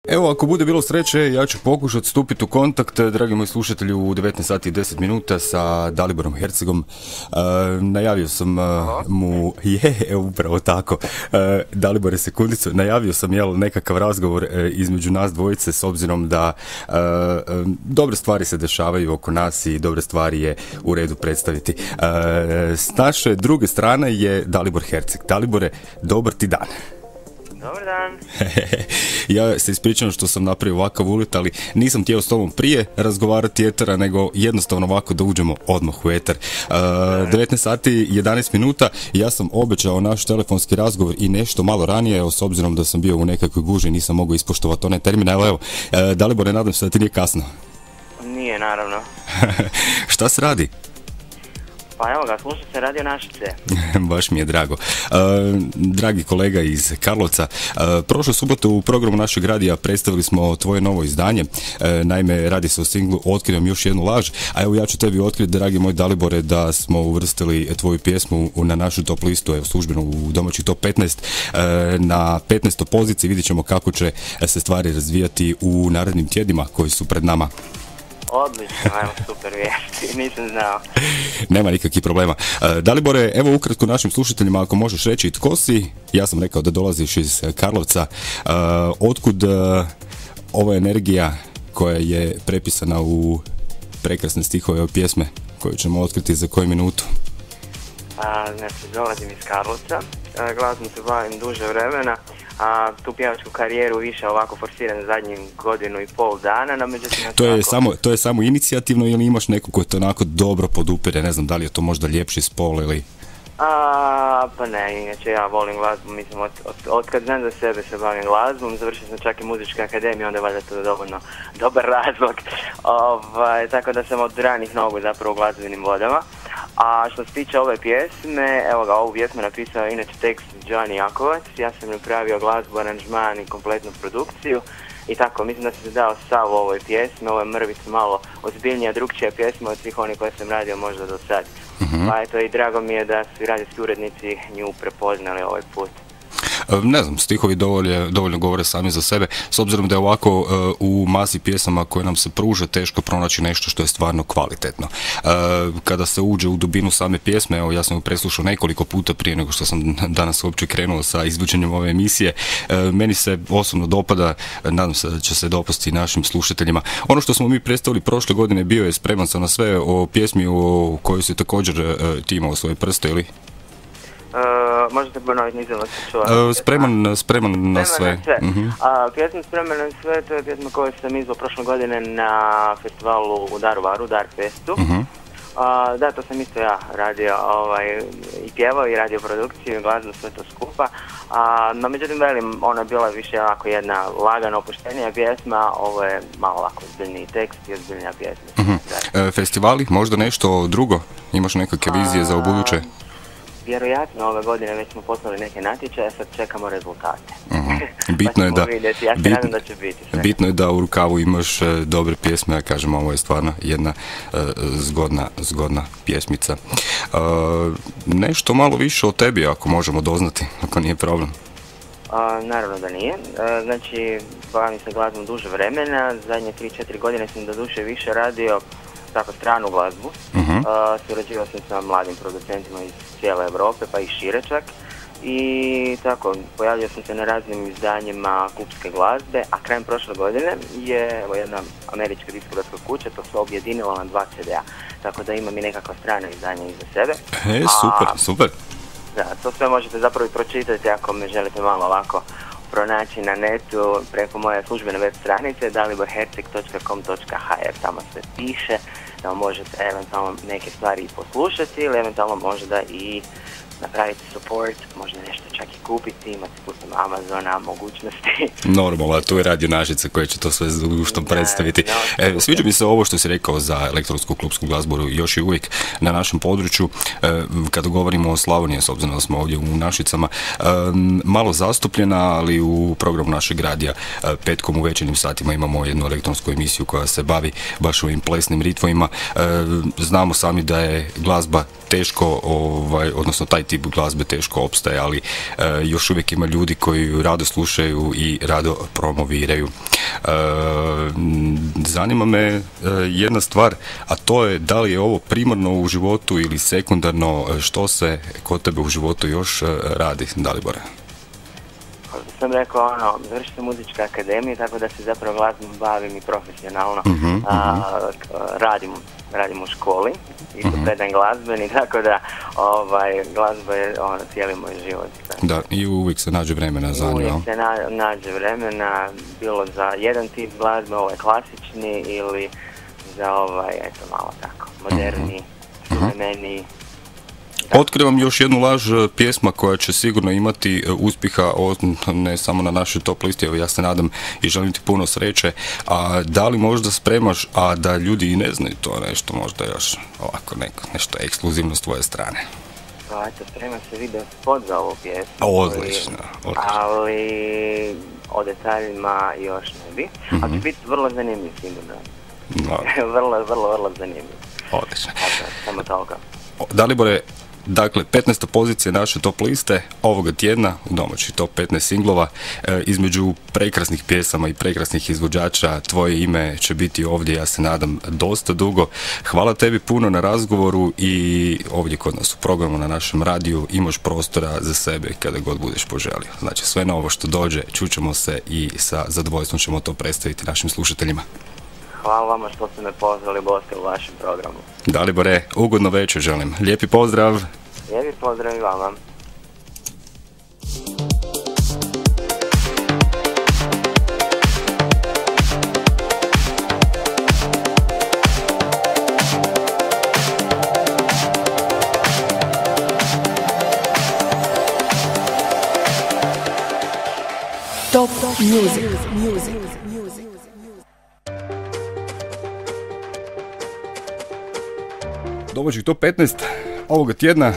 Evo, ako bude bilo sreće, ja ću pokušati stupiti u kontakt, dragi moji slušatelji, u 19 sati i 10 minuta sa Daliborom Hercegom. Najavio sam mu, upravo tako, Dalibore sekundicu, najavio sam nekakav razgovor između nas dvojice, s obzirom da dobre stvari se dešavaju oko nas i dobre stvari je u redu predstaviti. S naše druge strane je Dalibor Herceg. Dalibore, dobar ti dan. Dobar dan. Ja se ispričavam što sam napravio ovakav ulet, ali nisam htio s tobom prije razgovarati etera, nego jednostavno ovako da uđemo odmah u eter. 19 sati i 11 minuta, ja sam obećao naš telefonski razgovor i nešto malo ranije, s obzirom da sam bio u nekakvoj guži, nisam mogao ispoštovati onaj termin, ali evo, Dalibore, nadam se da ti nije kasno. Nije, naravno. Šta se radi? Pa evo ga, slušaj se Radio Našice. Baš mi je drago. Dragi kolega iz Karlovca, prošlu subotu u programu našeg radija predstavili smo tvoje novo izdanje. Naime, radi se o singlu Otkrivam još jednu laž, a evo ja ću tebi otkriti, dragi moj Dalibore, da smo uvrstili tvoju pjesmu na našu top listu, evo službeno u domaćih top 15, na 15. poziciji. Vidjet ćemo kako će se stvari razvijati u narednim tjednima koji su pred nama. Odlično, ajmo, super vijesti, nisam znao. Nema nikakvih problema. Dalibore, evo ukratko našim slušateljima, ako možeš reći tko si, ja sam rekao da dolaziš iz Karlovca, otkud ova energija koja je prepisana u prekrasne stihove pjesme koju ćemo otkriti za koju minutu? Znači, dolazim iz Karlovca, glazbom se bavim duže vremena, a tu pjevačku karijeru više ovako forsiram zadnjih godinu i pol dana, no međutim... To je samo inicijativno ili imaš neko ko te onako dobro podupire, ne znam da li je to možda ljepši spol ili... Pa ne, inače ja volim glazbu, mislim, od kad znam za sebe se bavim glazbom, završio sam čak i muzičku akademiju, onda valjda to dovoljno dobar razlog, tako da sam od ranih nogu zapravo u glazbenim vodama. A što se tiče ove pjesme, evo ga, ovu pjesmu napisao inače tekst Johnny Jakovac, ja sam napravio glazbu, aranžman i kompletnu produkciju i tako, mislim da se dao sav u ovoj pjesmi, ovo je mrvicu malo ozbiljnija, drugčija pjesma od svih onih koje sam radio možda do sad. Pa eto, i drago mi je da su i radijski urednici nju prepoznali ovaj put. Ne znam, stihovi dovoljno govore sami za sebe, s obzirom da je ovako u masi pjesama koje nam se pruže teško pronaći nešto što je stvarno kvalitetno. Kada se uđe u dubinu same pjesme, evo ja sam ju preslušao nekoliko puta prije nego što sam danas uopće krenuo sa izvođenjem ove emisije, meni se osobno dopada, nadam se da će se dopasti našim slušateljima. Ono što smo mi predstavili prošle godine bio je Spreman sam na sve, o pjesmi o kojoj se također ti imao svoje prste, ili? Možete ponoviti, nisam vas čuo. Spreman na sve. Pjesma Spreman na sve, to je pjesma koju sam izvao prošle godine na festivalu u Daruvaru, Darkfestu. Da, to sam isto ja radio i pjevao i radio produkciju i glazbu, sve to skupa. No međutim, velim, ona je bila više ovako jedna lagano opuštenija pjesma, ovo je malo ovako ozbiljniji tekst i ozbiljnija pjesma. Festivali, možda nešto drugo? Imaš nekakve vizije za ubuduće? Vjerojatno ove godine već smo poslali neke natječaje, sad čekamo rezultate. Bitno je da, je da u rukavu imaš dobre pjesme, ja kažem, ovo je stvarno jedna zgodna pjesmica. Nešto malo više o tebi, ako možemo doznati, ako nije problem. Naravno da nije. Znači, bavim se glazbom duže vremena, zadnje 3-4 godine sam do duše više radio tako stranu glazbu. Surađivao sam sa mladim producentima iz cijele Europe, pa i šire čak. I tako, pojavio sam se na raznim izdanjima klubske glazbe, a krajem prošle godine je jedna američka diskografska kuća to se objedinila na 2 CD-a. Tako da imam i nekakva strana izdanja iza sebe. Super. Da, to sve možete zapravo i pročitati ako me želite malo ovako pronaći na netu preko moje službene web stranice daliborherceg.com.hr, tamo se piše da možete eventualno neke stvari i poslušati ili eventualno možda i napraviti support, možda nešto čak i kupiti, imate putem Amazona mogućnosti. Normalno, tu je Radio Našice koje će to sve zdušno predstaviti. Sviđa mi se ovo što si rekao za elektronsku klubsku glazbu, još i uvijek na našem području, kada govorimo o Slavoniji, s obzirom da smo ovdje u Našicama, malo zastupljena, ali u programu našeg radija petkom u večernjim satima imamo jednu elektronsku emisiju koja se bavi baš ovim plesnim ritmovima. Znamo sami da je glazba teško, odnosno taj tip glazbe teško opstaje, ali još uvijek ima ljudi koji rado slušaju i rado promoviraju. Zanima me jedna stvar, a to je da li je ovo primarno u životu ili sekundarno, što se kod tebe u životu još radi, Dalibore? Kao što sam rekao, završio sam muzičke akademije, tako da se zapravo glazbom bavim i profesionalno. Radim u školi i tu predajem glazbeni, tako da glazba je cijeli moj život. Da, i uvijek se nađe vremena za nju. Uvijek se nađe vremena, bilo za jedan tip glazbe, klasični, ili za malo tako, moderni, suvremeniji. Otkrivam još jednu laž, pjesma koja će sigurno imati uspjeha ne samo na našoj top listi, evo ja se nadam i želim ti puno sreće, a da li možda spremaš, a da ljudi i ne znaju to nešto, možda još ovako nešto ekskluzivno s tvoje strane? Pa eto, sprema se video spot za ovu pjesmu. Odlično. Ali o detaljima još ne bi, ali će biti vrlo zanimljiv sigurno. Vrlo zanimljiv. Odlično. Samo toliko. Dalibore, dakle, 15. pozicija naše top liste ovoga tjedna u domaći top 15 singlova, između prekrasnih pjesama i prekrasnih izvođača. Tvoje ime će biti ovdje, ja se nadam, dosta dugo. Hvala tebi puno na razgovoru i ovdje kod nas u programu na našem radiju imaš prostora za sebe kada god budeš poželio. Znači, sve novo što dođe, čućemo se i sa zadovoljstvom ćemo to predstaviti našim slušateljima. Hvala vama što ste me pozvali goste u vašem programu. Dalibore, ugodno večer želim. Lijepi pozdrav. Lijepi pozdrav i vama. Top Music. Domaćih top 15 ovoga tjedna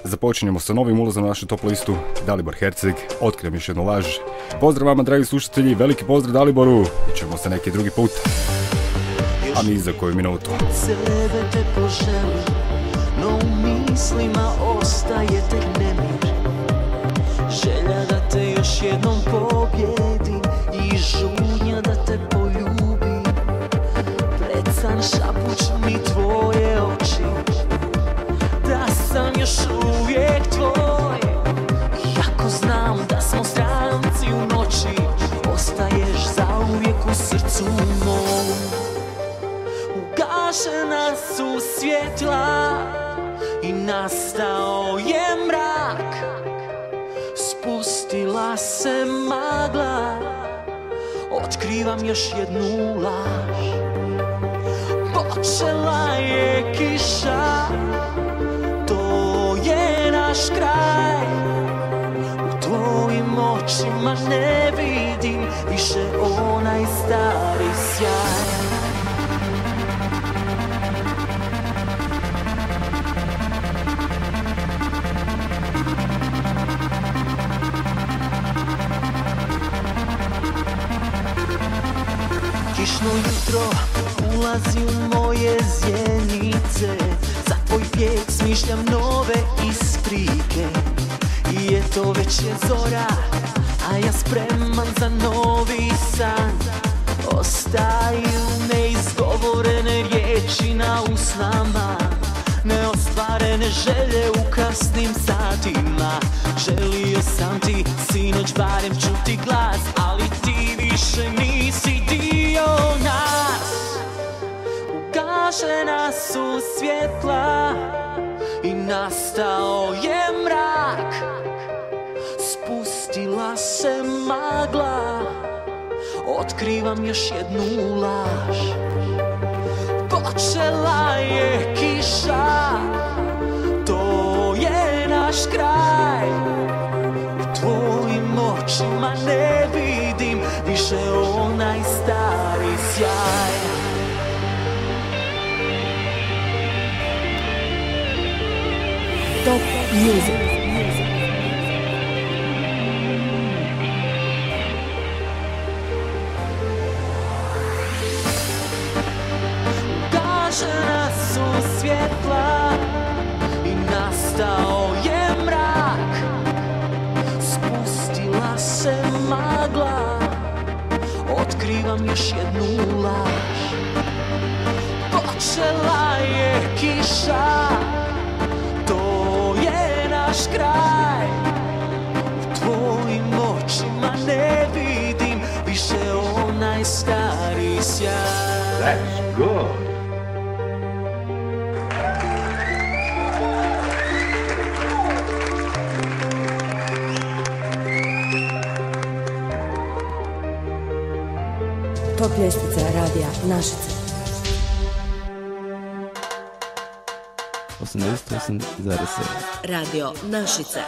započinjemo sa novim ulazom na našu top listu. Dalibor Herceg, otkrijem još jednu laž. Pozdrav vama, dragi slušatelji, veliki pozdrav Daliboru i ćemo se neki drugi put, a mi za koju minutu. Sebe te poželim, no u mislima ostaje tek nemir. Želja da te još jednom pobjedim i žudnja da te poljubim. Pred san šapuću mi tvoje oči, da sam još uvijek tvoj. Iako znam da smo stranci u noći, ostaješ zauvijek u srcu mom. Ugašena su svjetla i nastao je mrak. Spustila se magla, otkrivam još jednu laž. Počela je kiša, to je naš kraj. U tvojim očima ne vidim više onaj stari sjaj. Kišno jutro ulazi u moje zjenice, za tvoj bijeg smišljam nove isprike. I eto već je zora, a ja spreman za novi san. Ostaju neizgovorene riječi na usnama, neostvarene želje u kasnim satima. Želio sam ti sinoć barem čuti glas, ali ti više nisi dio nas. Ugašena su svjetla i nastao je mrak. Spustila se magla, otkrivam još jednu laž. Počela je kiša, to je naš kraj. U tvojim očima ne vidim više onaj stari sjaj. Top Music. Ugašena su svjetla i nastao je mrak. Spustila se magla, otkrivam čekam još jednu laž. Počela je kiša, to je naš kraj. U tvojim očima ne vidim više onaj stari sjaj. That's good. Top ljestvica radija Našice. 88,7. Radio Našice.